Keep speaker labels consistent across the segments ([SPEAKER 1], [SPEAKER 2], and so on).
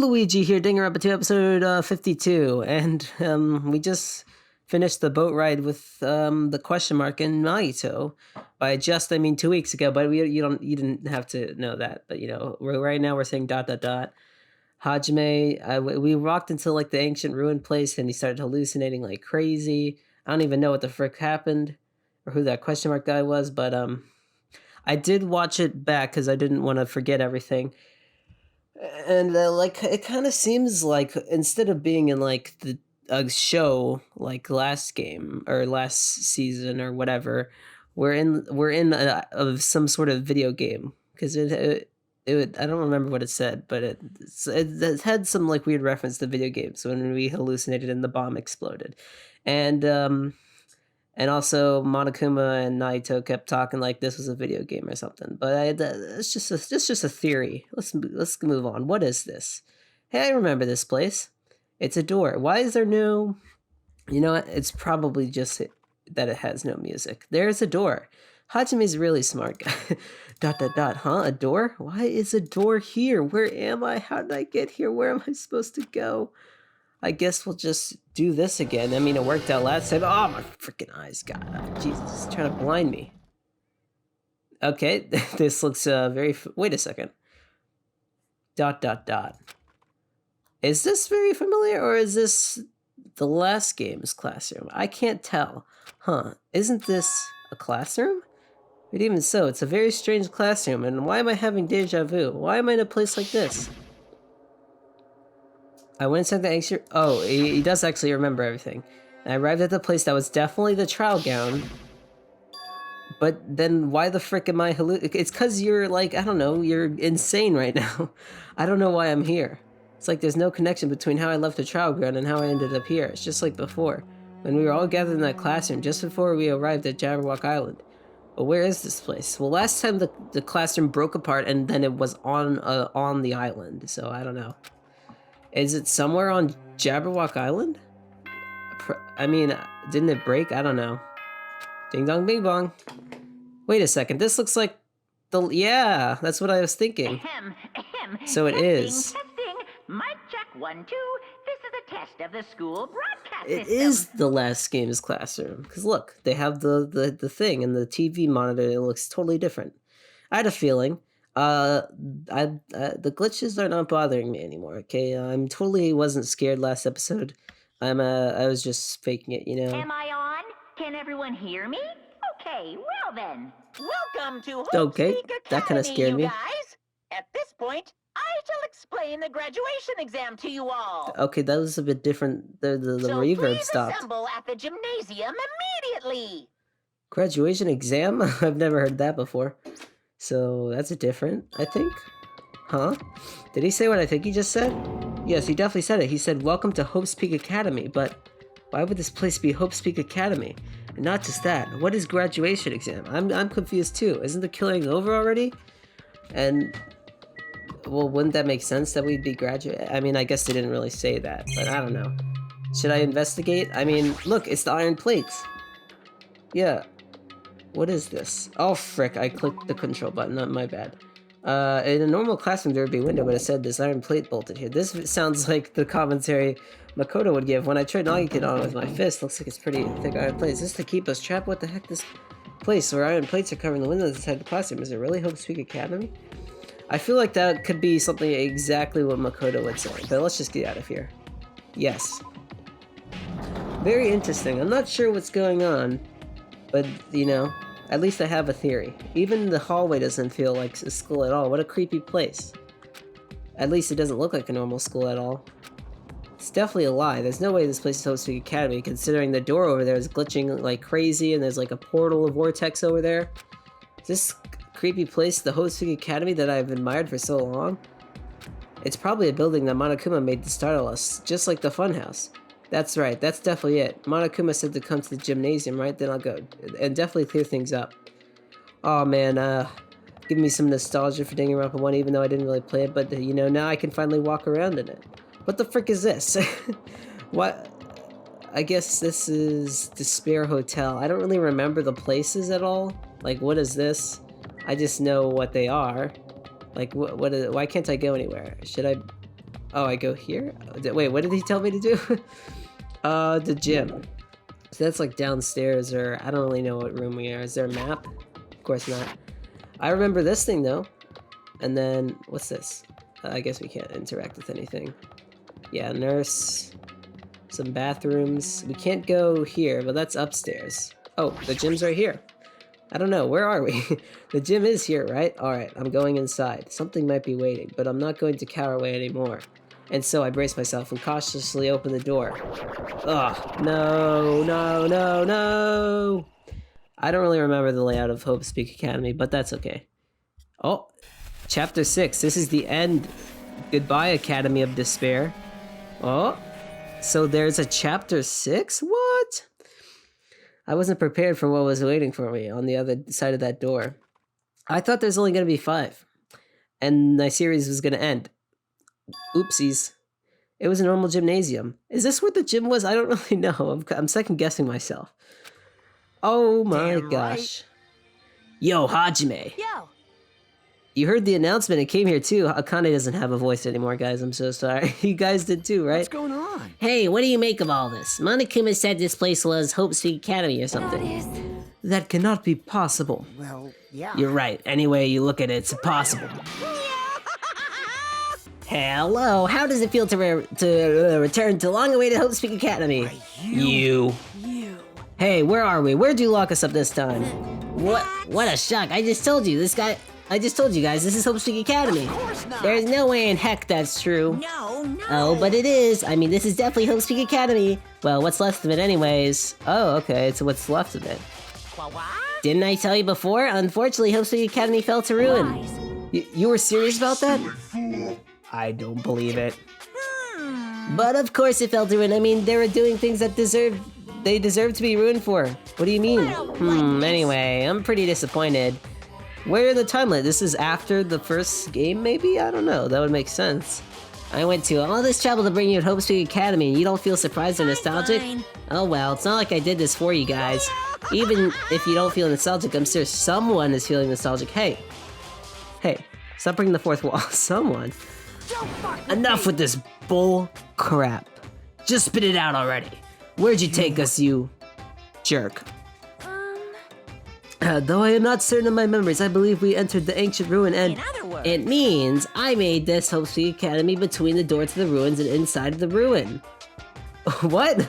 [SPEAKER 1] Luigi here, Danganronpa 2, episode 52, and we just finished the boat ride with the question mark in Naito. By just, I mean 2 weeks ago, but you didn't have to know that. But right now we're saying ... Hajime, we walked into like the ancient ruin place, and he started hallucinating like crazy. I don't even know what the frick happened or who that question mark guy was, but I did watch it back because I didn't want to forget everything. And like it kind of seems like instead of being in like a show like last game or last season or whatever, we're in some sort of video game, because it I don't remember what it said, but it had some like weird reference to video games when we hallucinated and the bomb exploded, and also Monokuma and Naito kept talking like this was a video game or something. But it's just a theory. Let's move on. What is this? Hey, I remember this place. It's a door. Why is there no... You know what? It's probably just that it has no music. There's a door. Hajime's really smart guy. ... Huh? A door? Why is a door here? Where am I? How did I get here? Where am I supposed to go? I guess we'll just do this again. I mean, it worked out last time. Oh, my freaking eyes, God. Jesus, it's trying to blind me. Okay, this looks very... Wait a second. ... Is this very familiar, or is this the last game's classroom? I can't tell. Huh, isn't this a classroom? But even so, it's a very strange classroom, and why am I having deja vu? Why am I in a place like this? I went inside the ancient... Oh, he does actually remember everything. And I arrived at the place that was definitely the trial gown. But then why the frick am I It's because you're like, I don't know, you're insane right now. I don't know why I'm here. It's like there's no connection between how I left the trial ground and how I ended up here. It's just like before, when we were all gathered in that classroom just before we arrived at Jabberwock Island. But where is this place? Well, last time the classroom broke apart and then it was on the island, so I don't know. Is it somewhere on Jabberwock Island? I mean, didn't it break? I don't know. Ding dong bing bong. Wait a second, this looks like the... Yeah, that's what I was thinking. So it is.
[SPEAKER 2] Testing. Mic check 1, 2. This is a test of the school broadcast
[SPEAKER 1] It
[SPEAKER 2] system.
[SPEAKER 1] is the last game's classroom. Because look, they have the thing, and the TV monitor, it looks totally different. I had a feeling. The glitches are not bothering me anymore. Okay, I'm totally wasn't scared last episode. I was just faking it,
[SPEAKER 2] Am I on? Can everyone hear me? Okay, well then. Welcome to Hope
[SPEAKER 1] Okay,
[SPEAKER 2] Speak
[SPEAKER 1] that kind of
[SPEAKER 2] Academy,
[SPEAKER 1] scared
[SPEAKER 2] you
[SPEAKER 1] me.
[SPEAKER 2] guys. At this point, I shall explain the graduation exam to you all.
[SPEAKER 1] Okay, that was a bit different. The
[SPEAKER 2] So
[SPEAKER 1] reverb
[SPEAKER 2] please
[SPEAKER 1] stopped.
[SPEAKER 2] assemble at the gymnasium immediately.
[SPEAKER 1] Graduation exam? I've never heard that before. So that's a different, I think. Huh? Did he say what I think he just said? Yes, he definitely said it. He said, "Welcome to Hope's Peak Academy," but why would this place be Hope's Peak Academy? And not just that, what is graduation exam? I'm confused too. Isn't the killing over already? And, well, wouldn't that make sense that we'd be graduate? I mean, I guess they didn't really say that, but I don't know. Should I investigate? I mean, look, it's the iron plates. Yeah. What is this? Oh, frick, I clicked the control button, not my bad. In a normal classroom, there would be a window, but it said this iron plate bolted here. This sounds like the commentary Makoto would give when I tried knocking it on with my fist. Looks like it's pretty thick iron plate. Is this to keep us trapped? What the heck? This place where iron plates are covering the windows inside the classroom. Is it really Hope Speak Academy? I feel like that could be something exactly what Makoto would say, but let's just get out of here. Yes. Very interesting. I'm not sure what's going on, but, at least I have a theory. Even the hallway doesn't feel like a school at all. What a creepy place. At least it doesn't look like a normal school at all. It's definitely a lie. There's no way this place is Hope Speak Academy, considering the door over there is glitching like crazy and there's like a portal of vortex over there. Is this creepy place the Hope Speak Academy that I've admired for so long? It's probably a building that Monokuma made to startle us, just like the funhouse. That's right, that's definitely it. Monokuma said to come to the gymnasium, right? Then I'll go and definitely clear things up. Oh man, give me some nostalgia for Danganronpa 1, even though I didn't really play it, but now I can finally walk around in it. What the frick is this? What? I guess this is Despair Hotel. I don't really remember the places at all. Like, what is this? I just know what they are. Like, why can't I go anywhere? Should I... Oh, I go here? Wait, what did he tell me to do? The gym. So that's like downstairs, or I don't really know what room we are. Is there a map? Of course not. I remember this thing though. And then, what's this? I guess we can't interact with anything. Yeah, nurse. Some bathrooms. We can't go here, but that's upstairs. Oh, the gym's right here. I don't know, where are we? The gym is here, right? Alright, I'm going inside. Something might be waiting, but I'm not going to cower away anymore. And so I brace myself and cautiously open the door. Ugh, no, no, no, no! I don't really remember the layout of Hope's Peak Academy, but that's okay. Oh, Chapter 6. This is the end. Goodbye, Academy of Despair. Oh, so there's a Chapter 6? What? I wasn't prepared for what was waiting for me on the other side of that door. I thought there's only going to be 5. And my series was going to end. Oopsies. It was a normal gymnasium. Is this where the gym was? I don't really know. I'm second guessing myself. Oh my gosh. Right. Yo, Hajime.
[SPEAKER 3] Yo.
[SPEAKER 1] You heard the announcement and came here too. Akane doesn't have a voice anymore, guys. I'm so sorry. You guys did too, right?
[SPEAKER 3] What's going on?
[SPEAKER 1] Hey, what do you make of all this? Monokuma said this place was Hope's Peak Academy or something. That cannot be possible.
[SPEAKER 3] Well, yeah.
[SPEAKER 1] You're right. Any way you look at it, it's impossible. Hello, how does it feel to return to long-awaited Hope's Peak Academy? You. Hey, where are we? Where'd you lock us up this time? What a shock. I just told you guys, this is Hope's Peak Academy. Of course not. There's no way in heck that's true.
[SPEAKER 3] No.
[SPEAKER 1] Oh, but it is. I mean, this is definitely Hope's Peak Academy. Well, what's left of it anyways. Oh, okay, it's what's left of it.
[SPEAKER 3] What?
[SPEAKER 1] Didn't I tell you before? Unfortunately, Hope's Peak Academy fell to ruin. You were serious about that? I don't believe it. But of course it fell to ruin. I mean, they were doing things that they deserve to be ruined for. What do you mean? Anyway, I'm pretty disappointed. Where in the timeline? This is after the first game, maybe? I don't know. That would make sense. I went to all this trouble to bring you to Hope's Peak Academy, and you don't feel surprised or nostalgic? Oh well, it's not like I did this for you guys. Even if you don't feel nostalgic, I'm sure someone is feeling nostalgic. Hey, stop breaking the fourth wall. Someone. Enough with this bull crap. Just spit it out already. Where'd you take us, you jerk? Though I am not certain of my memories, I believe we entered the ancient ruin and...
[SPEAKER 3] In other words...
[SPEAKER 1] It means I made this Hope's Peak Academy between the door to the ruins and inside of the ruin. What?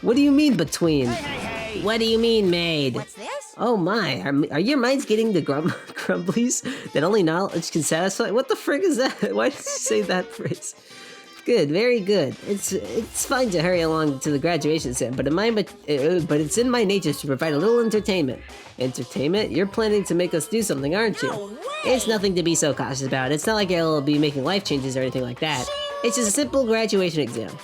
[SPEAKER 1] What do you mean between?
[SPEAKER 3] Hey.
[SPEAKER 1] What do you mean made?
[SPEAKER 3] What's this?
[SPEAKER 1] Oh my, are your minds getting the grumblies that only knowledge can satisfy? What the frick is that? Why did you say that phrase? Good, very good. It's fine to hurry along to the graduation set, but it's in my nature to provide a little entertainment. Entertainment? You're planning to make us do something, aren't you?
[SPEAKER 3] No way!
[SPEAKER 1] It's nothing to be so cautious about. It's not like I'll be making life changes or anything like that. It's just a simple graduation exam.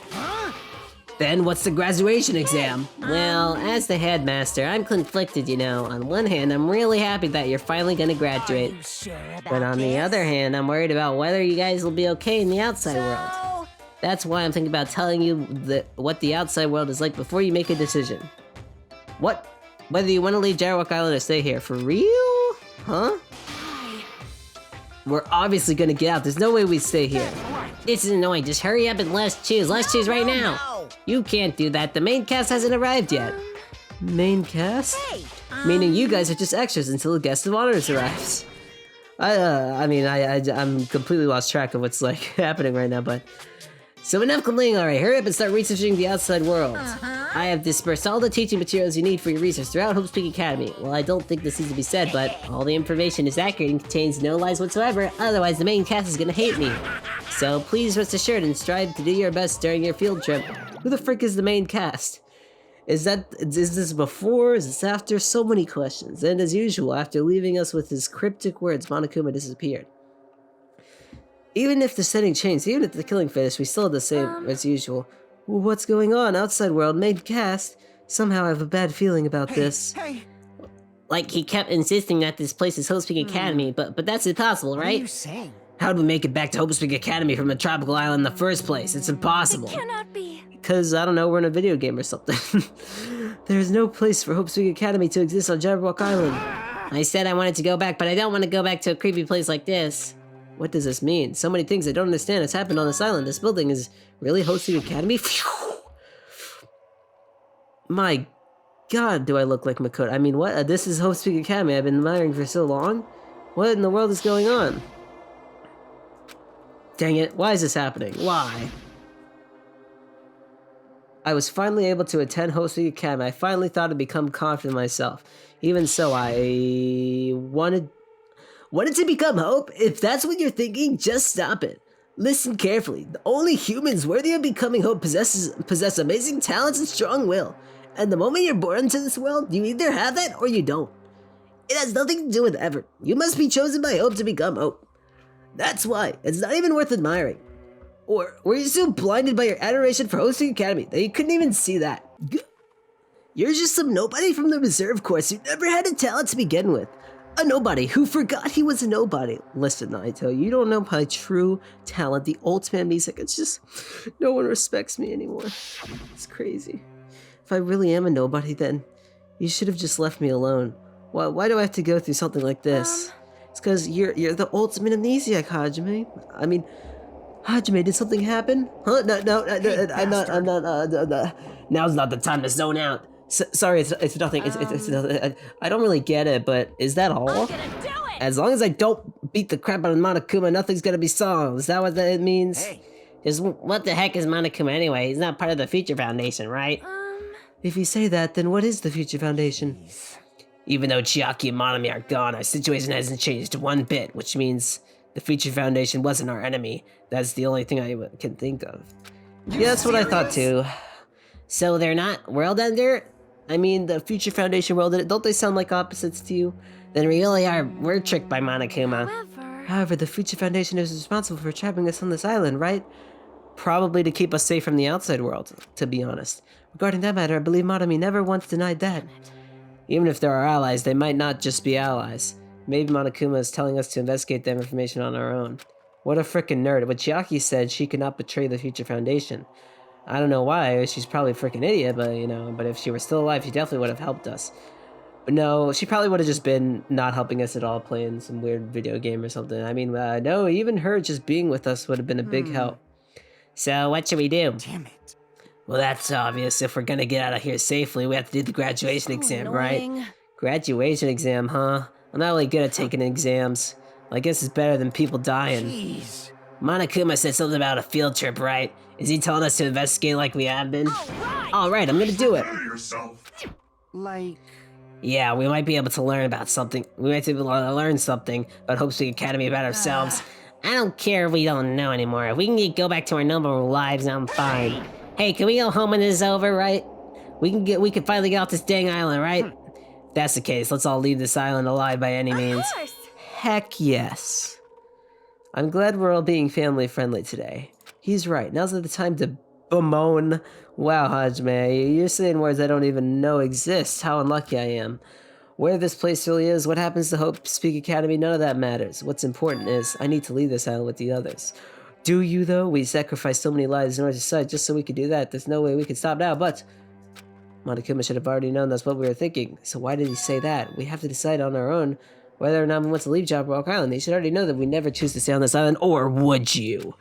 [SPEAKER 1] Then what's the graduation exam? Well, as the headmaster, I'm conflicted, you know. On one hand, I'm really happy that you're finally gonna graduate.
[SPEAKER 3] Are you sure about
[SPEAKER 1] But on the other hand, I'm worried about whether you guys will be okay in the outside world. That's why I'm thinking about telling you what the outside world is like before you make a decision. What? Whether you want to leave Jarrock Island or stay here. For real? Huh? We're obviously gonna get out. There's no way we stay here. This is annoying. Just hurry up and let's choose. Let's choose right now.
[SPEAKER 3] No.
[SPEAKER 1] You can't do that. The main cast hasn't arrived yet. Main cast?
[SPEAKER 3] Hey,
[SPEAKER 1] Meaning you guys are just extras until the guest of honors arrives. I'm completely lost track of what's like happening right now, but... So enough complaining, alright, hurry up and start researching the outside world. I have dispersed all the teaching materials you need for your research throughout Hope's Peak Academy. Well, I don't think this needs to be said, but all the information is accurate and contains no lies whatsoever, otherwise the main cast is gonna hate me. So please rest assured and strive to do your best during your field trip. Who the frick is the main cast? Is this before? Is this after? So many questions. And as usual, after leaving us with his cryptic words, Monokuma disappeared. Even if the setting changed, even if the killing finished, we still had the same as usual. Well, what's going on? Outside world, main cast? Somehow I have a bad feeling about this.
[SPEAKER 3] Hey.
[SPEAKER 1] Like, he kept insisting that this place is Hope's Peak Academy, but that's impossible, right?
[SPEAKER 3] What are you saying?
[SPEAKER 1] How'd we make it back to Hope's Peak Academy from a tropical island in the first place? It's impossible.
[SPEAKER 3] It cannot be.
[SPEAKER 1] Because, I don't know, we're in a video game or something. There's no place for Hope's Peak Academy to exist on Jabberwock Island. I said I wanted to go back, but I don't want to go back to a creepy place like this. What does this mean? So many things I don't understand has happened on this island. This building is really hosting Academy? My god, do I look like Makoto. I mean, what? This is hosting Academy I've been admiring for so long? What in the world is going on? Dang it, why is this happening? Why? I was finally able to attend Hosting Academy. I finally thought I'd become confident in myself. Even so, I wanted to become Hope? If that's what you're thinking, just stop it. Listen carefully. The only humans worthy of becoming Hope possess amazing talents and strong will. And the moment you're born into this world, you either have that or you don't. It has nothing to do with effort. You must be chosen by Hope to become Hope. That's why. It's not even worth admiring. Or were you so blinded by your adoration for Hosting Academy that you couldn't even see that? You're just some nobody from the reserve course who never had a talent to begin with. A nobody who forgot he was a nobody. Listen, Naito, you don't know my true talent, the ultimate music. It's just, no one respects me anymore. It's crazy. If I really am a nobody, then you should have just left me alone. Why do I have to go through something like this? It's because you're the ultimate amnesiac, Hajime. I mean, Hajime, did something happen? Huh? No, I'm not, now's not the time to zone out. Sorry, it's nothing, it's nothing. I don't really get it, but is that all?
[SPEAKER 2] I'm gonna do it!
[SPEAKER 1] As long as I don't beat the crap out of Monokuma, nothing's gonna be solved. Is that what that means?
[SPEAKER 3] Hey.
[SPEAKER 1] What the heck is Monokuma anyway? He's not part of the Future Foundation, right? If you say that, then what is the Future Foundation? Even though Chiaki and Monami are gone, our situation hasn't changed one bit, which means the Future Foundation wasn't our enemy. That's the only thing I can think of. Yeah, that's what I thought too. So they're not World Ender? I mean, the Future Foundation World Ender, don't they sound like opposites to you? Then we really are, we're tricked by Monokuma. However, the Future Foundation is responsible for trapping us on this island, right? Probably to keep us safe from the outside world, to be honest. Regarding that matter, I believe Monami never once denied that. Even if they're our allies, they might not just be allies. Maybe Monokuma is telling us to investigate that information on our own. What a frickin' nerd. But Chiaki said she could not betray the Future Foundation. I don't know why, she's probably a frickin' idiot, but you know, but if she were still alive, she definitely would have helped us. But no, she probably would have just been not helping us at all, playing some weird video game or something. I mean, no, even her just being with us would have been a big help. So, what should we do?
[SPEAKER 3] Damn it.
[SPEAKER 1] Well, that's obvious. If we're gonna get out of here safely, we have to do the graduation exam, right? Graduation exam, huh? I'm not really good at taking exams. Well, I guess it's better than people dying.
[SPEAKER 3] Jeez.
[SPEAKER 1] Monokuma said something about a field trip, right? Is he telling us to investigate like we have been? Alright, I'm gonna do it.
[SPEAKER 3] Like...
[SPEAKER 1] Yeah, we might be able to learn about something. We might be able to learn something about Hope Speak Academy about ourselves. I don't care if we don't know anymore. If we can go back to our normal lives, I'm fine. Hey, can we go home when this is over, right? We can finally get off this dang island, right? If that's the case, let's all leave this island alive by any means. Heck yes. I'm glad we're all being family friendly today. He's right. Now's not the time to bemoan. Wow, Hajime, you're saying words I don't even know exist. How unlucky I am. Where this place really is, what happens to Hope Speak Academy, none of that matters. What's important is, I need to leave this island with the others. Do you, though? We sacrificed so many lives in order to decide just so we could do that. There's no way we can stop now, but... Monokuma should have already known that's what we were thinking. So why did he say that? We have to decide on our own whether or not we want to leave Jabberwock Island. He should already know that we never choose to stay on this island, or would you?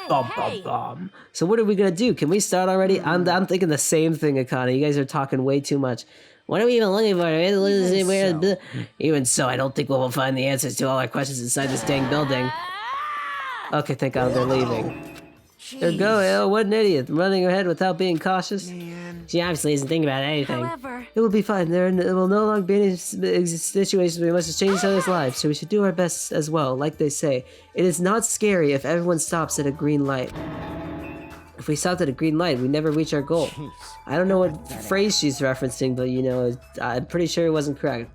[SPEAKER 1] Bum. So what are we gonna do? Can we start already? I'm thinking the same thing, Akane. You guys are talking way too much. What are we even looking for? Even so, I don't think we'll find the answers to all our questions inside this dang building. Okay, thank God they're leaving. There we go, Al. What an idiot. Running ahead without being cautious.
[SPEAKER 3] Man.
[SPEAKER 1] She obviously isn't thinking about anything.
[SPEAKER 4] However,
[SPEAKER 1] It will be fine. There will no longer be any situations where we must change each other's lives, so we should do our best as well. Like they say, it is not scary if everyone stops at a green light. If we stopped at a green light, we never reach our goal.
[SPEAKER 3] Jeez.
[SPEAKER 1] I don't know what phrase she's referencing, but you know, I'm pretty sure it wasn't correct.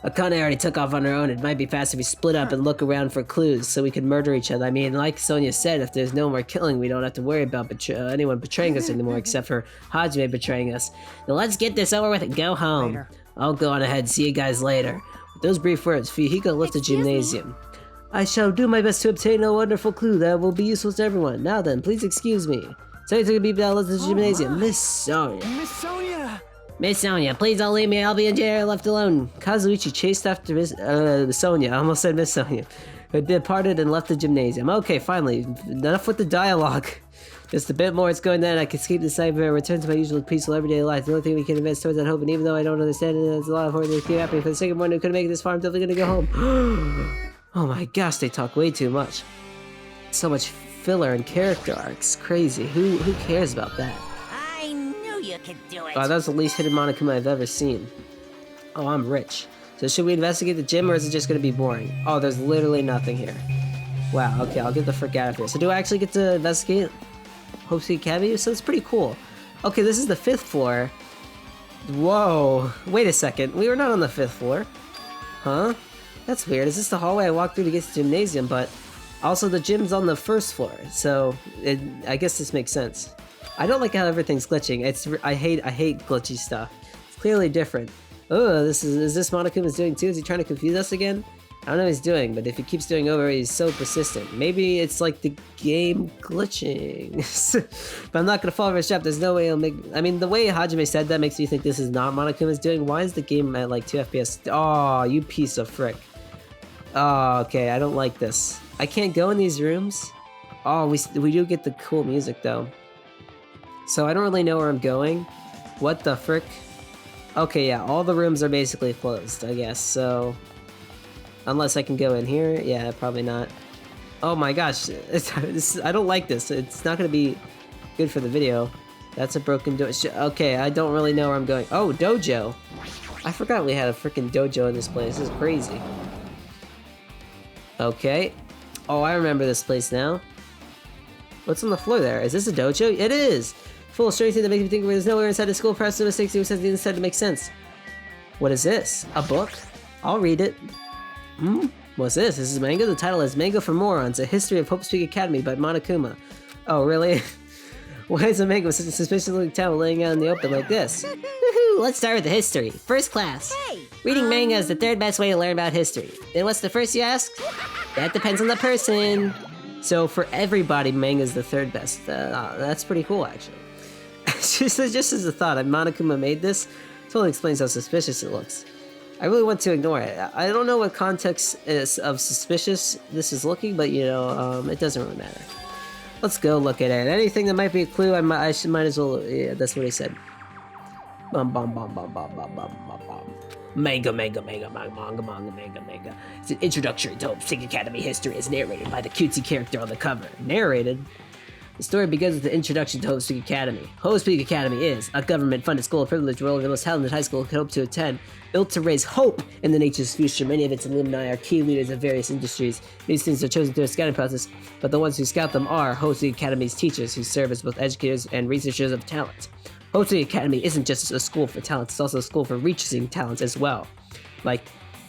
[SPEAKER 1] Akane already took off on her own. It might be faster if we split up and look around for clues so we can murder each other. I mean, like Sonia said, if there's no more killing, we don't have to worry about anyone betraying us anymore except for Hajime betraying us. Now let's get this over with and go home.
[SPEAKER 3] Later.
[SPEAKER 1] I'll go on ahead. See you guys later. With those brief words, Fihiko left the
[SPEAKER 4] Excuse me?
[SPEAKER 1] gymnasium. I shall do my best to obtain a wonderful clue that will be useful to everyone. Now then, please excuse me. So you took a beep down left the gymnasium. Miss Sonia.
[SPEAKER 3] Miss Sonia!
[SPEAKER 1] Miss Sonia, please don't leave me. I'll be in jail left alone. Kazuichi chased after Miss Sonia. I almost said Miss Sonia. who had departed and left the gymnasium. Okay, finally, enough with the dialogue. Just a bit more, it's going down. I can escape the cyber and return to my usual peaceful everyday life. The only thing we can advance towards that hope, and even though I don't understand it, there's a lot of horror that keep happening. For the sake of one who couldn't make it this far, I'm definitely gonna go home. Oh my gosh, they talk way too much. So much filler and character arcs. Crazy. Who cares about that?
[SPEAKER 2] I knew you could do it.
[SPEAKER 1] Oh, that's the least hidden Monokuma I've ever seen. Oh, I'm rich. So should we investigate the gym, or is it just gonna be boring? Oh, there's literally nothing here. Wow, okay, I'll get the frick out of here. So do I actually get to investigate Hope City Academy? So it's pretty cool. Okay, this is the 5th floor. Whoa, wait a second. We were not on the 5th floor. Huh? That's weird. Is this the hallway I walked through to get to the gymnasium? But also the gym's on the 1st floor, so I guess this makes sense. I don't like how everything's glitching. I hate glitchy stuff. It's clearly different. Oh, is this Monokuma's doing too? Is he trying to confuse us again? I don't know what he's doing, but if he keeps doing over, he's so persistent. Maybe it's like the game glitching. But I'm not gonna fall for his trap. There's no way he'll make... I mean, the way Hajime said that makes me think this is not Monokuma's doing. Why is the game at like 2 FPS? Oh, you piece of frick. Oh, okay, I don't like this. I can't go in these rooms. Oh, we do get the cool music though. So I don't really know where I'm going. What the frick? Okay, yeah, all the rooms are basically closed, I guess, so... Unless I can go in here? Yeah, probably not. Oh my gosh, I don't like this. It's not gonna be good for the video. That's a broken dojo. Okay, I don't really know where I'm going. Oh, dojo! I forgot we had a freaking dojo in this place. This is crazy. Okay. Oh, I remember this place now. What's on the floor there? Is this a dojo? It is! Full of strange things that make me think there's nowhere inside the school. Perhaps no mistakes, even says the inside to make sense. What is this? A book? I'll read it. What's this? This is manga? The title is Manga for Morons, A History of Hope Speak Academy by Monokuma. Oh, really? Why is a manga with such a suspicious-looking title laying out in the open like this? Woohoo! Let's start with the history. First class.
[SPEAKER 2] Hey,
[SPEAKER 1] Reading manga is the 3rd best way to learn about history. Then what's the first, you ask? That depends on the person. So for everybody, manga is the 3rd best. That's pretty cool, actually. just as a thought, Monokuma made this. Totally explains how suspicious it looks. I really want to ignore it. I don't know what context is of suspicious this is looking, but you know, it doesn't really matter. Let's go look at it. Anything that might be a clue, I might as well. Yeah, that's what he said. Manga. It's an introductory to Hope Speak Academy history, as narrated by the cutesy character on the cover. Narrated. The story begins with the introduction to Hope Speak Academy. Hope Speak Academy is a government-funded school of privilege where only the most talented high school could hope to attend. Built to raise hope in the nature's future, many of its alumni are key leaders of various industries. These students are chosen through a scouting process, but the ones who scout them are Hope Speak Academy's teachers, who serve as both educators and researchers of talent. Hope Speak Academy isn't just a school for talent, it's also a school for reaching talents as well. Like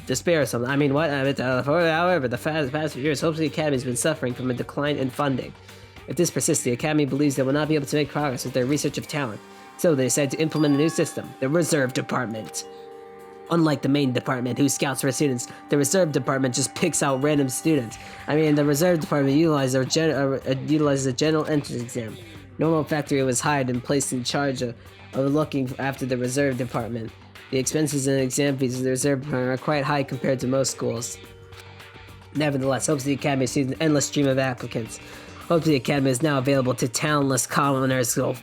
[SPEAKER 1] despair or something. I mean, what? However, the past few years, Hope Speak Academy has been suffering from a decline in funding. If this persists, the Academy believes they will not be able to make progress with their research of talent. So they decided to implement a new system, the Reserve Department. Unlike the main department, who scouts for students, the Reserve Department just picks out random students. I mean, the Reserve Department utilizes a general entrance exam. Normal Factory was hired and placed in charge of looking after the Reserve Department. The expenses and exam fees of the Reserve Department are quite high compared to most schools. Nevertheless, Hope City Academy sees an endless stream of applicants. Hope City Academy is now available to talentless commoners, so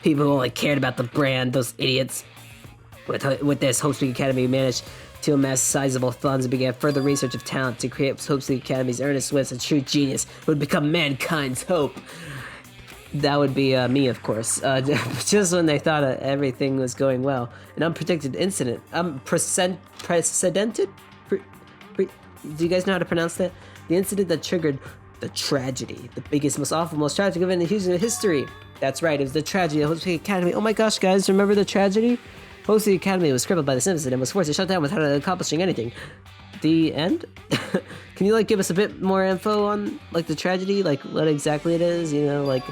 [SPEAKER 1] people who only cared about the brand, those idiots. With this, Hope City Academy managed to amass sizable funds and began further research of talent to create Hope City Academy's earnest wits, a true genius who would become mankind's hope. That would be me, of course. Just when they thought everything was going well, an unpredicted incident, precedented? Do you guys know how to pronounce that? The incident that triggered the tragedy, the biggest, most awful, most tragic event in history. That's right, it was the tragedy of Hope City Academy. Oh my gosh, guys, remember the tragedy? Hope City Academy was crippled by this incident and was forced to shut down without accomplishing anything. The end? Can you, like, give us a bit more info on, like, the tragedy? Like, what exactly it is? You know, like,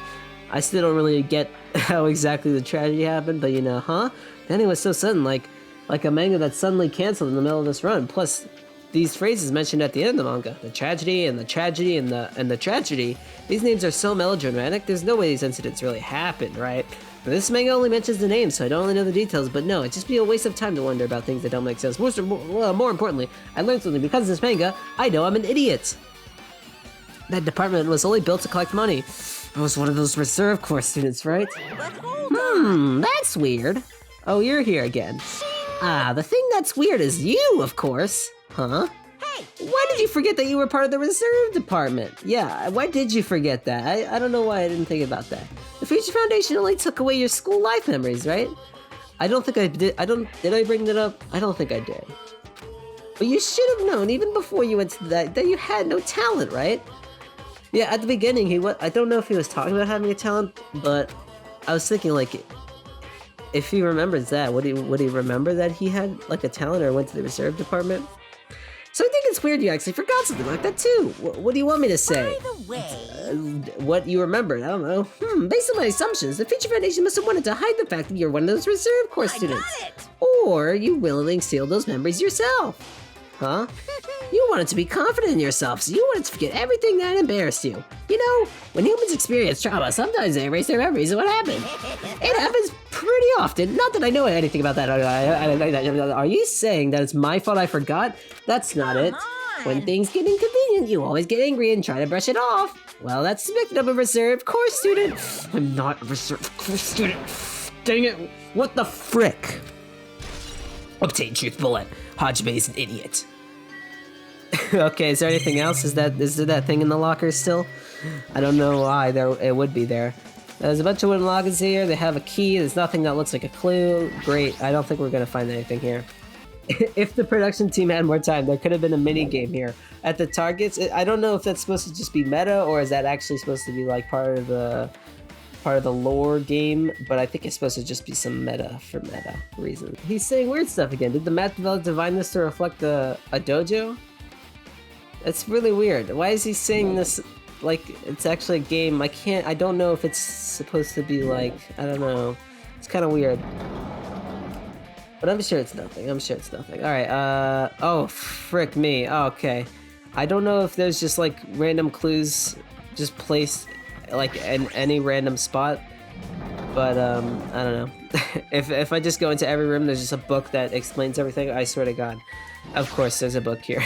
[SPEAKER 1] I still don't really get how exactly the tragedy happened, but, you know, huh? Then it was so sudden, like a manga that suddenly canceled in the middle of this run. Plus, these phrases mentioned at the end of the manga. The tragedy and the tragedy and the tragedy. These names are so melodramatic, there's no way these incidents really happened, right? But this manga only mentions the names, so I don't really know the details, but no, it'd just be a waste of time to wonder about things that don't make sense. More importantly, I learned something because of this manga. I know I'm an idiot. That department was only built to collect money. I was one of those reserve corps students, right? That's weird. Oh, you're here again. Ah, the thing that's weird is you, of course. Huh?
[SPEAKER 2] Hey!
[SPEAKER 1] Why did you forget that you were part of the reserve department? Yeah, why did you forget that? I don't know why I didn't think about that. The Future Foundation only took away your school life memories, right? I don't think I did. Did I bring that up? I don't think I did. But you should have known, even before you went to that you had no talent, right? Yeah, at the beginning, I don't know if he was talking about having a talent, but I was thinking, like, if he remembers that, would he remember that he had, like, a talent or went to the reserve department? So I think it's weird you actually forgot something like that, too. What do you want me to say?
[SPEAKER 2] By the way...
[SPEAKER 1] What you remembered, I don't know. Based on my assumptions, the Future Foundation must have wanted to hide the fact that you're one of those reserve corps students.
[SPEAKER 2] I got it!
[SPEAKER 1] Or you willingly sealed those memories yourself. Huh? You wanted to be confident in yourself, so you wanted to forget everything that embarrassed you. You know, when humans experience trauma, sometimes they erase their memories of what happened. It happens pretty often. Not that I know anything about that. Are you saying that it's my fault I forgot? That's not it. When things get inconvenient, you always get angry and try to brush it off. Well, that's expected of a reserve corps student. I'm not a reserve corps student. Dang it. What the frick? Obtain truth bullet. Hajime is an idiot. Okay, is there anything else? Is there that thing in the locker still? I don't know why it would be there. There's a bunch of wooden lockers here. They have a key. There's nothing that looks like a clue. Great. I don't think we're gonna find anything here. If the production team had more time, there could have been a mini game here at the targets. I don't know if that's supposed to just be meta or is that actually supposed to be like part of the lore game, but I think it's supposed to just be some meta for meta reasons. He's saying weird stuff again. Did the math developer divine this to reflect a dojo? That's really weird. Why is he saying this like it's actually a game? I don't know if it's supposed to be like, I don't know. It's kind of weird. But I'm sure it's nothing. Alright, oh, frick me. Oh, okay. I don't know if there's just like random clues just placed like in any random spot, but I don't know. if I just go into every room, there's just a book that explains everything. I swear to God. Of course, there's a book here.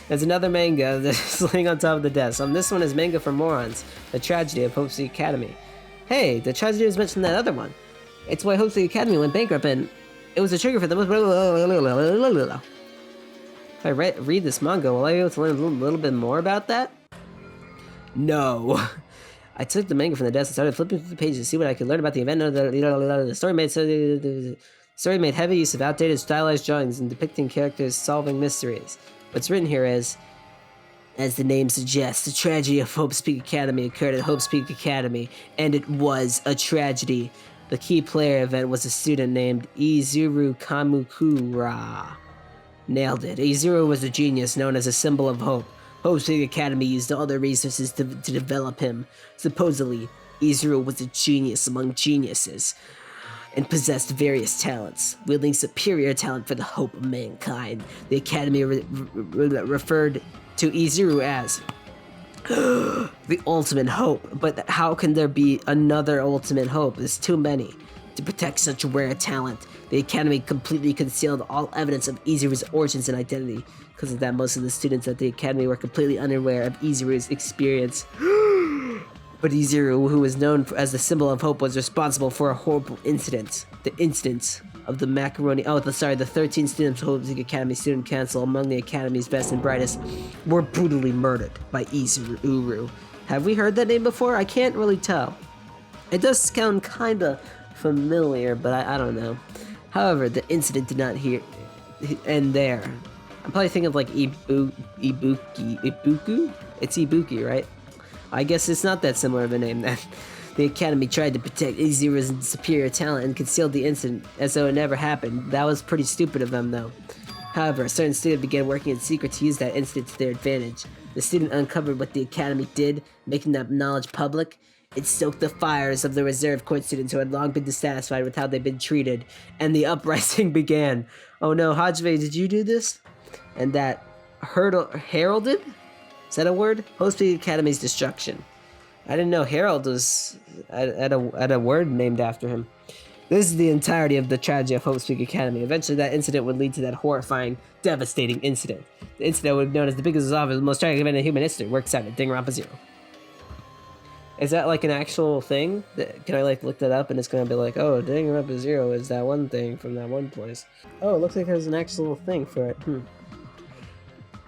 [SPEAKER 1] There's another manga that's laying on top of the desk. This one is Manga for Morons, The Tragedy of Hope's Academy. Hey, the tragedy was mentioned in that other one. It's why Hope's Academy went bankrupt and it was a trigger for them. If I read this manga, will I be able to learn a little bit more about that? No. I took the manga from the desk and started flipping through the pages to see what I could learn about the event. The story made heavy use of outdated stylized drawings and depicting characters solving mysteries. What's written here is, as the name suggests, the tragedy of Hope's Peak Academy occurred at Hope's Peak Academy, and it was a tragedy. The key player event was a student named Izuru Kamukura. Nailed it. Izuru was a genius known as a symbol of hope. Hope's Peak Academy used all their resources to develop him. Supposedly, Izuru was a genius among geniuses and possessed various talents, wielding superior talent for the hope of mankind. The Academy referred to Izuru as the ultimate hope. But how can there be another ultimate hope? There's too many. To protect such rare talent, the Academy completely concealed all evidence of Izuru's origins and identity. Because of that, most of the students at the Academy were completely unaware of Izuru's experience. But Izuru, who was known as the symbol of hope, was responsible for a horrible incident. The incident of the the 13 students of Hope's Academy Student Council, among the Academy's best and brightest, were brutally murdered by Izuru. Have we heard that name before? I can't really tell. It does sound kinda familiar, but I don't know. However, the incident did not end there. I'm probably thinking of like Ibuku? It's Ibuki, right? I guess it's not that similar of a name then. The Academy tried to protect Izuru's superior talent and concealed the incident as though it never happened. That was pretty stupid of them though. However, a certain student began working in secret to use that incident to their advantage. The student uncovered what the Academy did, making that knowledge public. It stoked the fires of the reserve court students who had long been dissatisfied with how they'd been treated, and the uprising began. Oh no, Hajime, did you do this? And that heralded? Is that a word? Host Peak Academy's destruction. I didn't know Herald was at a word named after him. This is the entirety of the tragedy of Hope Peak Academy. Eventually, that incident would lead to that horrifying, devastating incident. The incident would be known as the biggest and most tragic event in human history. Works out at Danganronpa 0. Is that like an actual thing? Can I like look that up and it's gonna be like, oh, Danganronpa 0 is that one thing from that one place. Oh, it looks like there's an actual thing for it.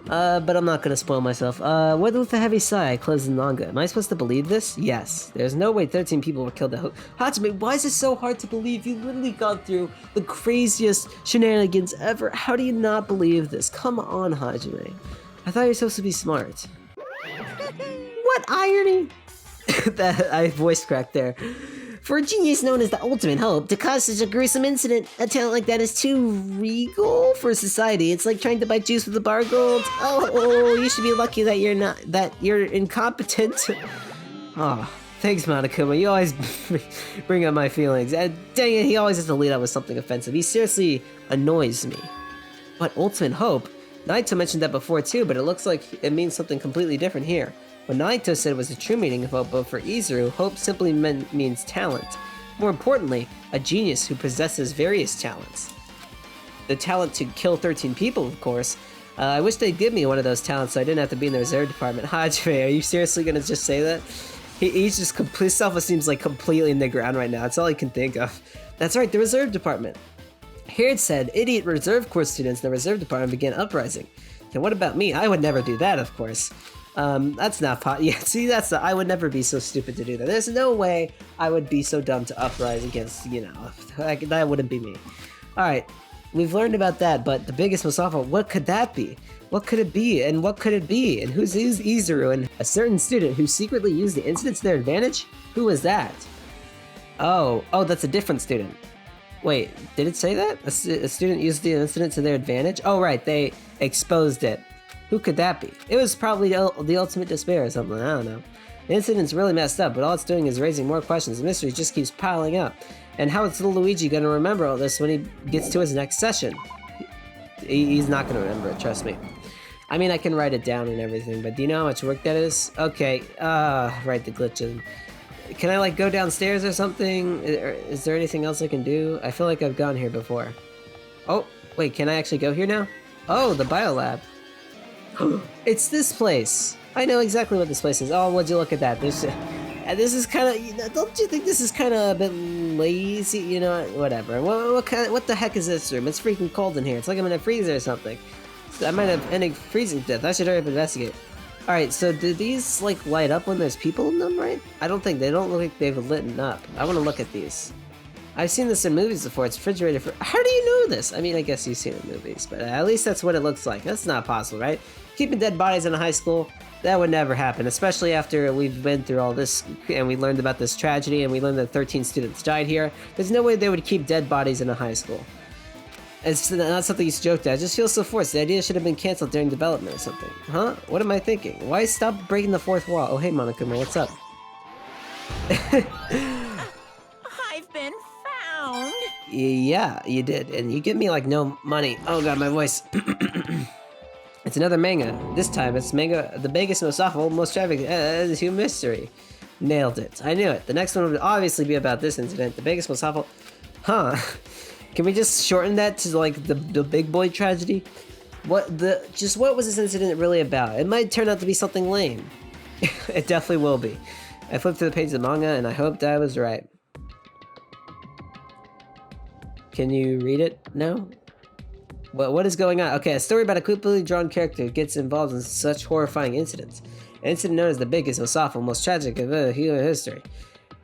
[SPEAKER 1] But I'm not gonna spoil myself. With a heavy sigh, I closed the manga. Am I supposed to believe this? Yes. There's no way 13 people were killed at Hajime, why is it so hard to believe? You literally gone through the craziest shenanigans ever. How do you not believe this? Come on, Hajime. I thought you were supposed to be smart. What irony? That I voice cracked there. For a genius known as the ultimate hope, to cause such a gruesome incident, a talent like that is too regal for society. It's like trying to buy juice with a bar gold. Oh, you should be lucky that you're incompetent. Oh, thanks, Monokuma. You always bring up my feelings. Dang it, he always has to lead up with something offensive. He seriously annoys me. But ultimate hope? Naito mentioned that before too, but it looks like it means something completely different here. What Naito said was the true meaning of hope, but for Izuru, hope simply means talent. More importantly, a genius who possesses various talents. The talent to kill 13 people, of course. I wish they'd give me one of those talents so I didn't have to be in the reserve department. Hajime, are you seriously gonna just say that? He's just his self-esteem's like completely in the ground right now. That's all I can think of. That's right, the reserve department. Here it said, idiot reserve corps students in the reserve department began uprising. And what about me? I would never do that, of course. That's not yeah, see, I would never be so stupid to do that. There's no way I would be so dumb to uprise against, you know, that wouldn't be me. Alright, we've learned about that, but the biggest, most awful, what could that be? What could it be, and what could it be? And who's Izuru, and a certain student who secretly used the incident to their advantage? Who was that? Oh, that's a different student. Wait, did it say that? A student used the incident to their advantage? Oh right, they exposed it. Who could that be? It was probably the ultimate despair or something, I don't know. The incident's really messed up, but all it's doing is raising more questions. The mystery just keeps piling up. And how is little Luigi gonna remember all this when he gets to his next session? He's not gonna remember it, trust me. I mean, I can write it down and everything, but do you know how much work that is? Okay, write the glitch in. Can I like go downstairs or something? Is there anything else I can do? I feel like I've gone here before. Oh, wait, can I actually go here now? Oh, the biolab. It's this place. I know exactly what this place is. Oh, would you look at that? This is kind of, you know, don't you think this is kind of a bit lazy? You know, whatever. What the heck is this room? It's freaking cold in here. It's like I'm in a freezer or something. I might have ended freezing to death. I should hurry up and investigate. Alright, so do these like light up when there's people in them, right? I don't think, they don't look like they've lit up. I want to look at these. I've seen this in movies before. It's refrigerated for, how do you know this? I mean, I guess you've seen it in movies, but at least that's what it looks like. That's not possible, right? Keeping dead bodies in a high school, that would never happen, especially after we've been through all this and we learned about this tragedy and we learned that 13 students died here. There's no way they would keep dead bodies in a high school. It's not something you joked at. I just feel so forced. The idea should have been canceled during development or something. Huh? What am I thinking? Why stop breaking the fourth wall? Oh, hey, Monokuma, what's up?
[SPEAKER 2] I've been found.
[SPEAKER 1] Yeah, you did. And you give me, like, no money. Oh, God, my voice. It's another manga. This time, it's manga, the biggest, most awful, most tragic, human mystery. Nailed it. I knew it. The next one would obviously be about this incident. The biggest, most awful... Huh. Can we just shorten that to, like, the big boy tragedy? What was this incident really about? It might turn out to be something lame. It definitely will be. I flipped through the page of the manga, and I hoped I was right. Can you read it? No? What is going on? Okay, a story about a completely drawn character who gets involved in such horrifying incidents. An incident known as the biggest, most awful, most tragic of human history.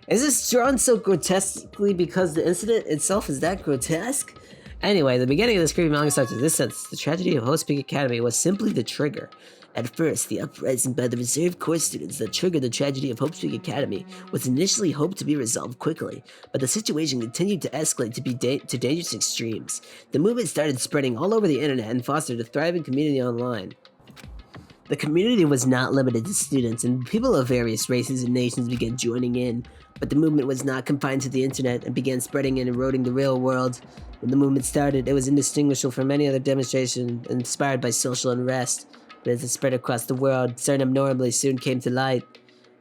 [SPEAKER 1] Is this drawn so grotesquely because the incident itself is that grotesque? Anyway, the beginning of this creepy manga starts with this sentence. The tragedy of Host Peak Academy was simply the trigger. At first, the uprising by the reserve corps students that triggered the tragedy of Hope Peak Academy was initially hoped to be resolved quickly, but the situation continued to escalate to dangerous extremes. The movement started spreading all over the internet and fostered a thriving community online. The community was not limited to students, and people of various races and nations began joining in. But the movement was not confined to the internet and began spreading and eroding the real world. When the movement started, it was indistinguishable from any other demonstration inspired by social unrest. But as it spread across the world, certain abnormalities soon came to light.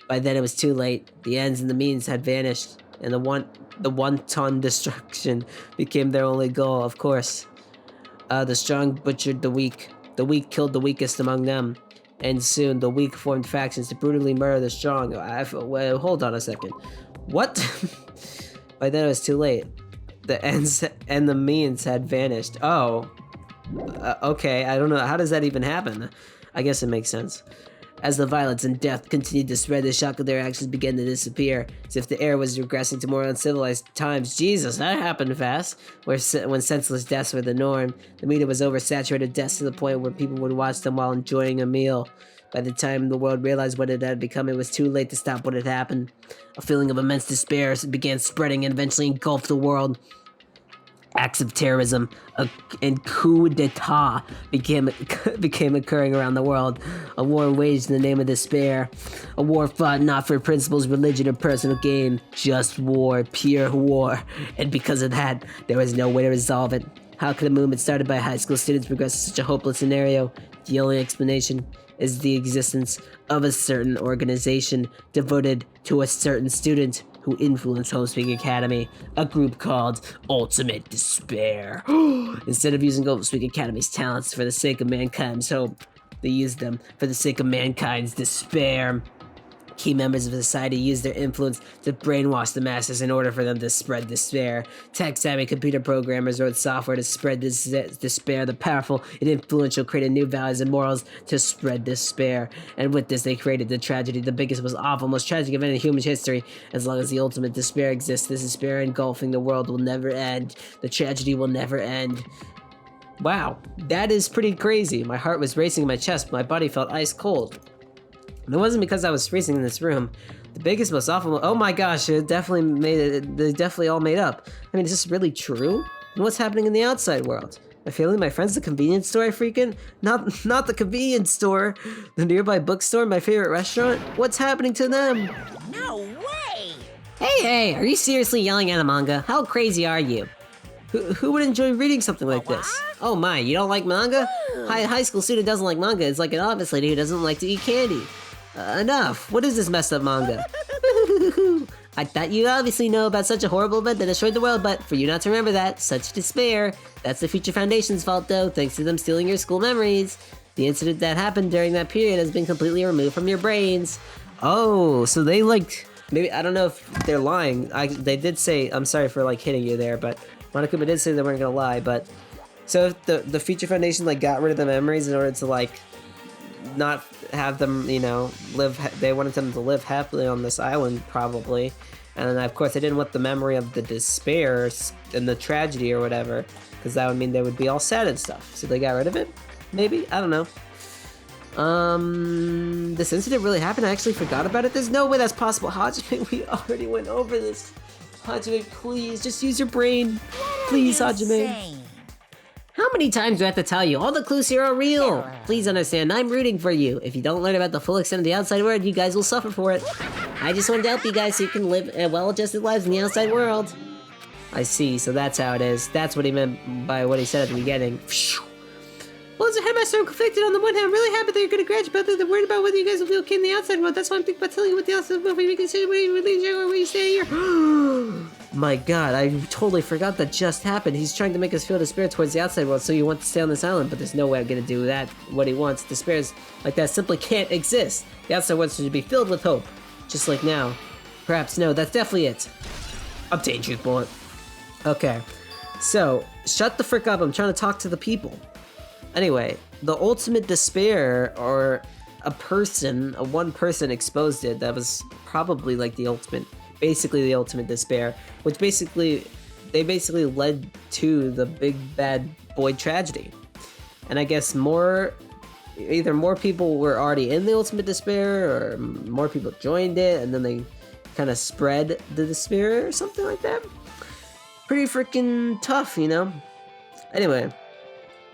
[SPEAKER 1] By then it was too late. The ends and the means had vanished, and the wanton destruction became their only goal, of course. The strong butchered the weak killed the weakest among them, and soon the weak formed factions to brutally murder the strong. Wait, hold on a second. What? By then it was too late. The ends and the means had vanished. Oh. Okay, I don't know. How does that even happen? I guess it makes sense. As the violence and death continued to spread, the shock of their actions began to disappear, as if the air was regressing to more uncivilized times. Jesus, that happened fast. When senseless deaths were the norm, the media was oversaturated deaths to the point where people would watch them while enjoying a meal. By the time the world realized what it had become, it was too late to stop what had happened. A feeling of immense despair began spreading and eventually engulfed the world. Acts of terrorism and coups d'etat became occurring around the world. A war waged in the name of despair. A war fought not for principles, religion, or personal gain. Just war, pure war. And because of that, there was no way to resolve it. How could a movement started by high school students progress to such a hopeless scenario? The only explanation is the existence of a certain organization devoted to a certain student who influenced Homespeak Academy, a group called Ultimate Despair. Instead of using Homespeak Academy's talents for the sake of mankind's hope, they used them for the sake of mankind's despair. Key members of society used their influence to brainwash the masses in order for them to spread despair. Tech-savvy computer programmers wrote software to spread despair. The powerful and influential created new values and morals to spread despair. And with this, they created the tragedy, the biggest, most awful, most tragic event in human history. As long as the ultimate despair exists, this despair engulfing the world will never end. The tragedy will never end. Wow, that is pretty crazy. My heart was racing in my chest, my body felt ice cold. And it wasn't because I was freezing in this room. The biggest, most awful. Oh my gosh! It definitely made it. They definitely all made up. I mean, is this really true? And what's happening in the outside world? My family, my friends, the convenience store I freaking not the convenience store, the nearby bookstore, my favorite restaurant. What's happening to them?
[SPEAKER 2] No way!
[SPEAKER 1] Hey! Are you seriously yelling at a manga? How crazy are you? Who would enjoy reading something like this? Oh my! You don't like manga? High school student doesn't like manga. It's like an office lady who doesn't like to eat candy. Enough! What is this messed up manga? I thought you obviously know about such a horrible event that destroyed the world, but for you not to remember that, such despair, that's the Future Foundation's fault though, thanks to them stealing your school memories. The incident that happened during that period has been completely removed from your brains. Oh, so they maybe, I don't know if they're lying. They did say, I'm sorry for hitting you there, but Monokuma did say they weren't gonna lie, but so if the Future Foundation got rid of the memories in order to not have them, live. They wanted them to live happily on this island, probably. And then, of course, they didn't want the memory of the despair and the tragedy or whatever, because that would mean they would be all sad and stuff. So they got rid of it? Maybe? I don't know. This incident really happened? I actually forgot about it? There's no way that's possible. Hajime, we already went over this. Hajime, please, just use your brain. Please, Hajime. How many times do I have to tell you? All the clues here are real. Please understand, I'm rooting for you. If you don't learn about the full extent of the outside world, you guys will suffer for it. I just wanted to help you guys so you can live well-adjusted lives in the outside world. I see, so that's how it is. That's what he meant by what he said at the beginning. Well, as a headmaster, I'm conflicted. On the one hand, I'm really happy that you're going to graduate, but I'm worried about whether you guys will be okay in the outside world. That's why I'm thinking about telling you what the outside world, you consider where you leave or where you stay here. My god, I totally forgot that just happened. He's trying to make us feel despair towards the outside world, so you want to stay on this island, but there's no way I'm gonna do that, what he wants. Despairs like that simply can't exist. The outside world should be filled with hope, just like now. Perhaps, no, that's definitely it. Obtain truth bullet. Okay, so, shut the frick up, I'm trying to talk to the people. Anyway, the ultimate despair, or one person exposed it, that was probably the ultimate, basically the ultimate despair, which they basically led to the big bad boy tragedy. And I guess either more people were already in the ultimate despair, or more people joined it, and then they kind of spread the despair, or something like that. Pretty freaking tough, Anyway,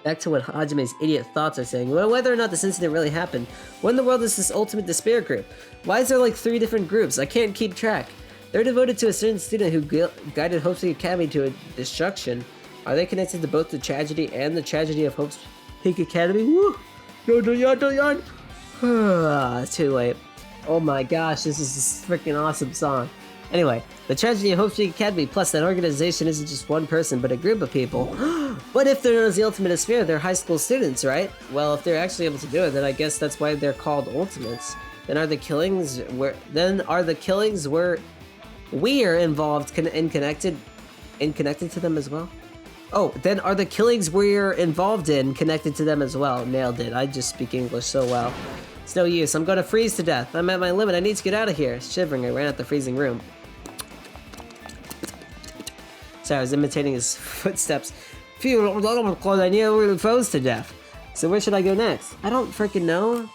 [SPEAKER 1] Back to what Hajime's idiot thoughts are saying. Well, whether or not this incident really happened. What in the world is this ultimate despair group? Why is there like 3 different groups? I can't keep track. They're devoted to a certain student who guided Hope's Peak Academy to a destruction. Are they connected to both the tragedy and the tragedy of Hope's Peak Academy? Woo! Don't yawn. Too late. Oh my gosh, this is a freaking awesome song. Anyway, the tragedy of Hope's Peak Academy plus that organization isn't just one person, but a group of people. What if they're known as the Ultimate Despair? They're high school students, right? Well, if they're actually able to do it, then I guess that's why they're called Ultimates. Then are the killings where we're involved and connected to them as well? Oh, then are the killings we're involved in connected to them as well? Nailed it. I just speak English so well. It's no use. I'm gonna freeze to death. I'm at my limit. I need to get out of here. Shivering, I ran out the freezing room. Sorry, I was imitating his footsteps. Phew, I nearly froze to death. So where should I go next? I don't freaking know.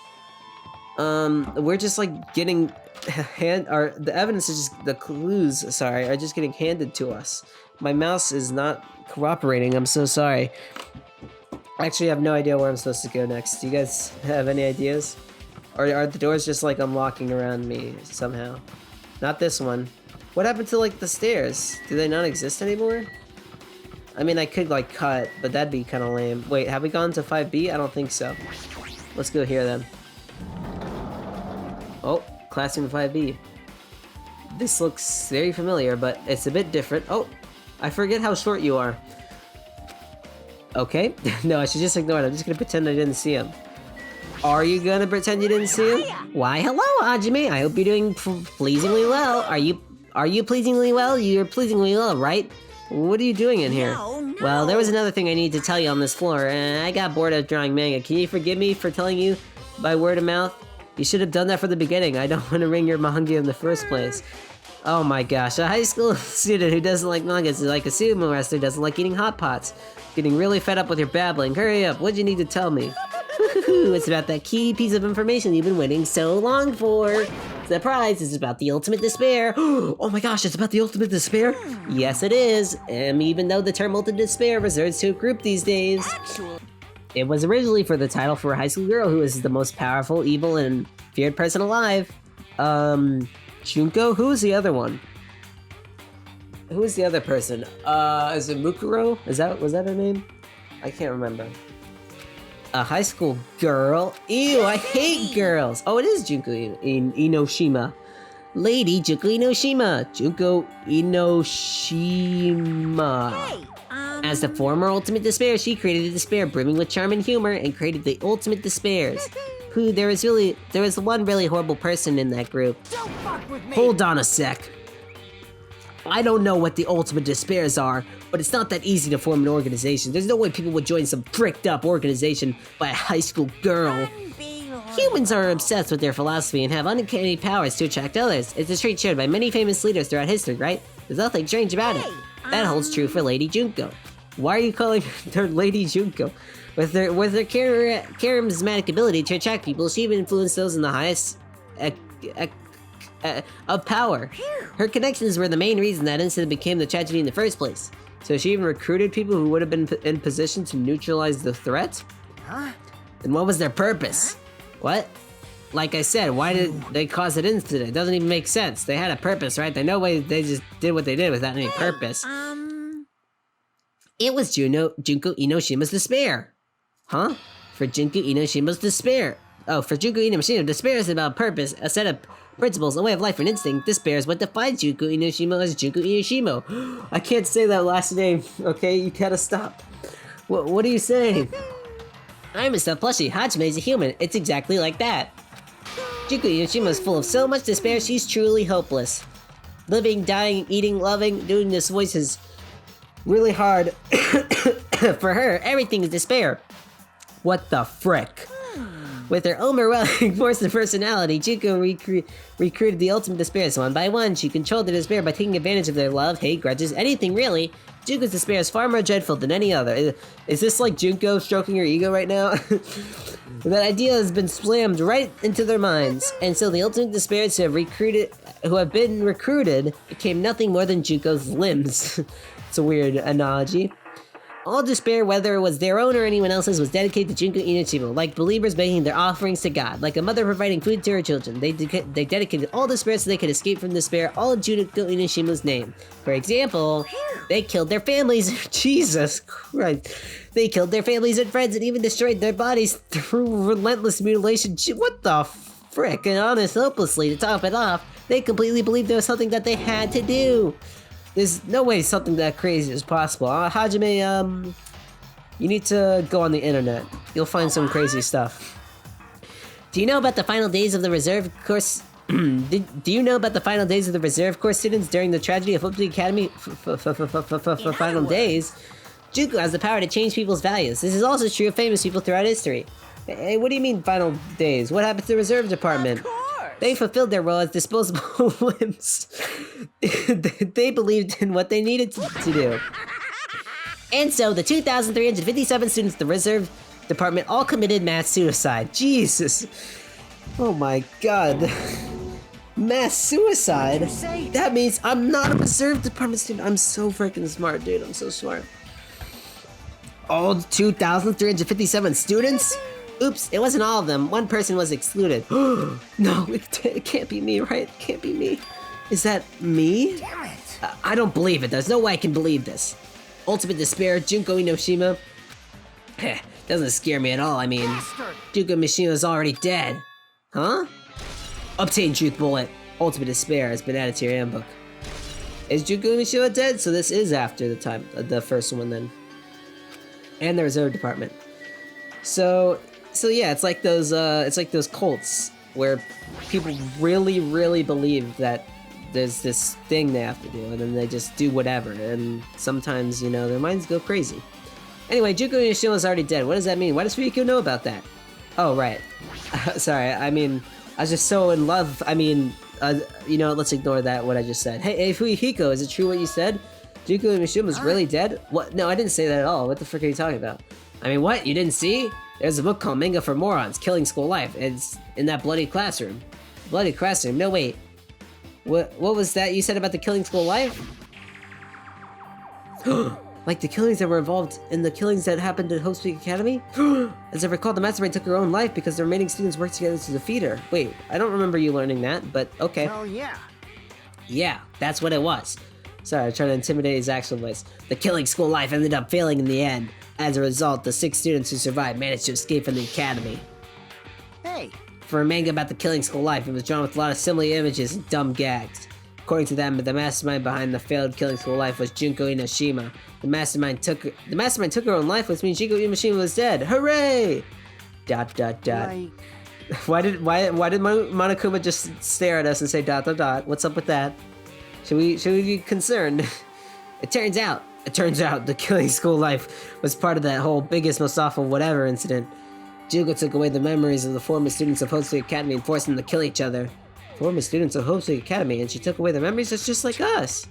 [SPEAKER 1] We're just like getting the evidence is just, the clues, sorry, are just getting handed to us. My mouse is not cooperating, I'm so sorry. I actually have no idea where I'm supposed to go next. Do you guys have any ideas? Or are the doors just like unlocking around me somehow? Not this one. What happened to like the stairs? Do they not exist anymore? I mean, I could like cut, but that'd be kind of lame. Wait, have we gone to 5B? I don't think so. Let's go here then. Oh, classroom 5B. This looks very familiar, but it's a bit different. Oh, I forget how short you are. Okay, no, I should just ignore it. I'm just gonna pretend I didn't see him. Are you gonna pretend you didn't see him? Why, hello, Hajime. I hope you're doing pleasingly well. Are you pleasingly well? You're pleasingly well, right? What are you doing in here?
[SPEAKER 2] No.
[SPEAKER 1] Well, there was another thing I need to tell you on this floor, and I got bored of drawing manga. Can you forgive me for telling you by word of mouth? You should have done that from the beginning. I don't want to ring your manga in the first place. Oh my gosh, a high school student who doesn't like mangas is like a sumo wrestler doesn't like eating hot pots. Getting really fed up with your babbling. Hurry up, what'd you need to tell me? It's about that key piece of information you've been waiting so long for. Surprise, it's about the ultimate despair. Oh my gosh, it's about the ultimate despair? Yes, it is. Even though the term ultimate despair reserves to a group these days. It was originally for the title for a high school girl who is the most powerful, evil, and feared person alive. Junko? Who was the other one? Who was the other person? Is it Mukuro? Was that her name? I can't remember. A high school girl? Ew, I hate girls! Oh, it is Junko Inoshima. Lady Junko Inoshima. Junko Inoshima.
[SPEAKER 2] Hey,
[SPEAKER 1] As the former Ultimate Despair, she created a despair brimming with charm and humor and created the Ultimate Despairs. There was one really horrible person in that group.
[SPEAKER 2] don't fuck with me.
[SPEAKER 1] Hold on a sec. I don't know what the Ultimate Despairs are, but it's not that easy to form an organization. There's no way people would join some pricked up organization by a high school girl. Humans are obsessed with their philosophy and have uncanny powers to attract others. It's a trait shared by many famous leaders throughout history, right? There's nothing strange about it. That holds true for Lady Junko. Why are you calling her Lady Junko? With her charismatic ability to attract people, she even influenced those in the highest of power. Her connections were the main reason that incident became the tragedy in the first place. So she even recruited people who would have been in position to neutralize the threat?
[SPEAKER 3] Huh?
[SPEAKER 1] Then what was their purpose? What? Like I said, why did they cause an incident? It doesn't even make sense. They had a purpose, right? There's no way they just did what they did without any purpose. It was Junko Inoshima's despair. Huh? For Junko Inoshima's despair. Oh, for Junko Inoshima, despair is about purpose, a set of principles, a way of life, and instinct. Despair is what defines Junko Inoshima as Junko Inoshima. I can't say that last name, okay? You gotta stop. What are you saying? I'm a stuffed plushie. Hajime is a human. It's exactly like that. Junko Inoshima is full of so much despair, she's truly hopeless. Living, dying, eating, loving, doing this voice is really hard. For her, everything is despair. What the frick? With her overwhelming force of personality, Junko recruited the ultimate despairs one by one. She controlled the despair by taking advantage of their love, hate, grudges, anything really. Junko's despair is far more dreadful than any other. Is this like Junko stroking her ego right now? That idea has been slammed right into their minds, and so the ultimate despairs who have been recruited became nothing more than Junko's limbs. It's a weird analogy. All despair, whether it was their own or anyone else's, was dedicated to Junko Inoshima, like believers making their offerings to God, like a mother providing food to her children. They dedicated all despair so they could escape from despair, all in Junko Inoshima's name. For example, they killed their families. Jesus Christ. They killed their families and friends and even destroyed their bodies through relentless mutilation. What the frick? And honest, hopelessly, to top it off, they completely believed there was something that they had to do. There's no way something that crazy is possible. Hajime, you need to go on the internet. You'll find some crazy stuff. Do you know about the final days of the reserve course? Do you know about the final days of the reserve course students during the tragedy of Hope Academy? Final days? Junko has the power to change people's values. This is also true of famous people throughout history. Hey, what do you mean final days? What happened to the reserve department? They fulfilled their role as disposable limbs. They believed in what they needed to do. And so, the 2,357 students of the reserve department all committed mass suicide. Jesus. Oh my god. Mass suicide? That means I'm not a reserve department student. I'm so freaking smart, dude. I'm so smart. All 2,357 students? Oops, it wasn't all of them. One person was excluded. No, it can't be me, right? It can't be me. Is that me?
[SPEAKER 3] Damn it!
[SPEAKER 1] I don't believe it. There's no way I can believe this. Ultimate despair, Junko Inoshima. Doesn't scare me at all. I mean, Junko Mishima's already dead. Huh? Obtain truth bullet. Ultimate despair has been added to your handbook. Is Junko Mishima dead? So this is after the time, the first one then. And the reserve department. So yeah, it's like those cults where people really believe that there's this thing they have to do, and then they just do whatever, and sometimes, you know, their minds go crazy. Anyway, Junko Yoshima's already dead. What does that mean? Why does Fuyuko know about that? Oh, right. Sorry, I mean, I was just so in love. I mean, you know, let's ignore that, what I just said. Hey, Fuyuhiko, is it true what you said? Junko Mishima's really dead? What? No, I didn't say that at all. What the frick are you talking about? I mean, what? You didn't see? There's a book called Manga for Morons, Killing School Life. It's in that bloody classroom. Bloody classroom? No, wait. What was that you said about the Killing School Life? Like the killings that were involved in the killings that happened at Hope Speak Academy? As I recall, the mastermind took her own life because the remaining students worked together to defeat her. Wait, I don't remember you learning that, but okay.
[SPEAKER 3] Well, yeah.
[SPEAKER 1] Yeah, that's what it was. Sorry, I'm trying to intimidate his actual voice. The Killing School Life ended up failing in the end. As a result, the 6 students who survived managed to escape from the academy.
[SPEAKER 3] Hey.
[SPEAKER 1] For a manga about the Killing School Life, it was drawn with a lot of simile images and dumb gags. According to them, the mastermind behind the failed Killing School Life was Junko Inoshima. The mastermind took her own life, which means Junko Inoshima was dead. Hooray! ...
[SPEAKER 3] Like...
[SPEAKER 1] Why did Monokuma just stare at us and say ... What's up with that? Should we be concerned? It turns out the Killing School Life was part of that whole biggest, most awful whatever incident. Junko took away the memories of the former students of Hope Speak Academy and forced them to kill each other. Former students of Hope Speak Academy, and she took away their memories? That's just like us.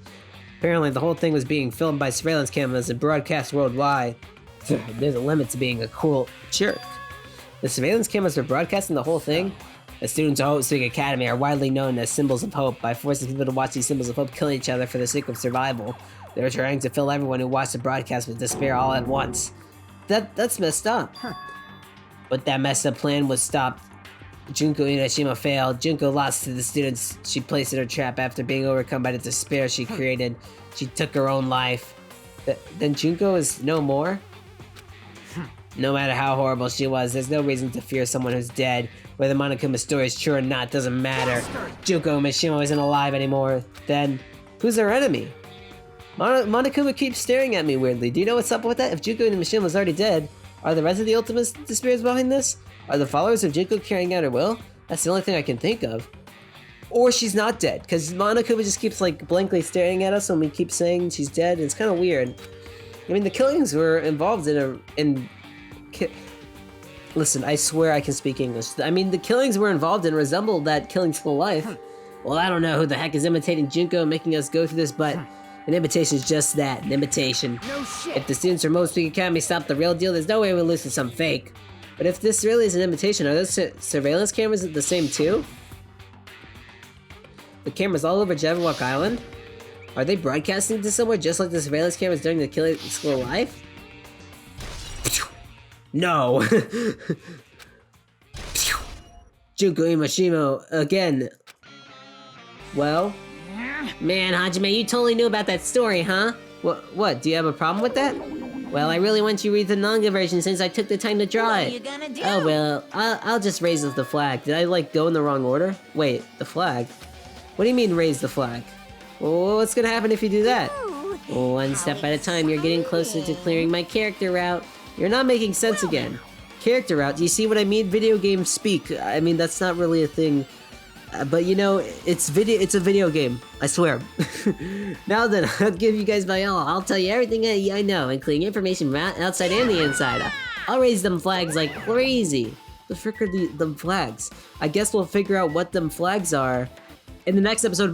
[SPEAKER 1] Apparently, the whole thing was being filmed by surveillance cameras and broadcast worldwide. There's a limit to being a cool jerk. The surveillance cameras were broadcasting the whole thing? The students of Hope Speak Academy are widely known as symbols of hope. By forcing people to watch these symbols of hope kill each other for the sake of survival, they were trying to fill everyone who watched the broadcast with despair all at once. That's messed up. But that messed up plan was stopped. Junko Inoshima failed. Junko lost to the students she placed in her trap after being overcome by the despair she created. She took her own life. Then Junko is no more? No matter how horrible she was, there's no reason to fear someone who's dead. Whether Monokuma's story is true or not doesn't matter. Junko Mishima isn't alive anymore. Then, who's our enemy? Monokuma keeps staring at me weirdly. Do you know what's up with that? If Junko Mishima was already dead, are the rest of the Ultimate Despairs behind this? Are the followers of Junko carrying out her will? That's the only thing I can think of. Or she's not dead, because Monokuma just keeps like blankly staring at us when we keep saying she's dead. It's kind of weird. I mean, the killings were involved Listen, I swear I can speak English. I mean, the killings were involved and resembled that Killing School Life. Well, I don't know who the heck is imitating Junko and making us go through this, but an imitation is just that, an imitation.
[SPEAKER 3] No shit.
[SPEAKER 1] If the students from Hope Speak Academy stop the real deal, there's no way we'll lose to some fake. But if this really is an imitation, are those surveillance cameras the same too? The cameras all over Jabberwock Island? Are they broadcasting to somewhere just like the surveillance cameras during the Killing School Life? No! Junko Imashimo again. Well? Man, Hajime, you totally knew about that story, huh? What? Do you have a problem with that? Well, I really want you to read the manga version since I took the time to draw it.
[SPEAKER 2] What are you gonna do?
[SPEAKER 1] Oh, well, I'll just raise the flag. Did I, like, go in the wrong order? Wait, the flag? What do you mean, raise the flag? Well, what's gonna happen if you do that? One step at a time, you're getting closer to clearing my character route. You're not making sense again. Character route, do you see what I mean? Video games speak. I mean, that's not really a thing. But you know, it's a video game. I swear. Now then, I'll give you guys my all. I'll tell you everything I know, including information from outside and the inside. I'll raise them flags like crazy. The frick are them flags? I guess we'll figure out what them flags are in the next episode.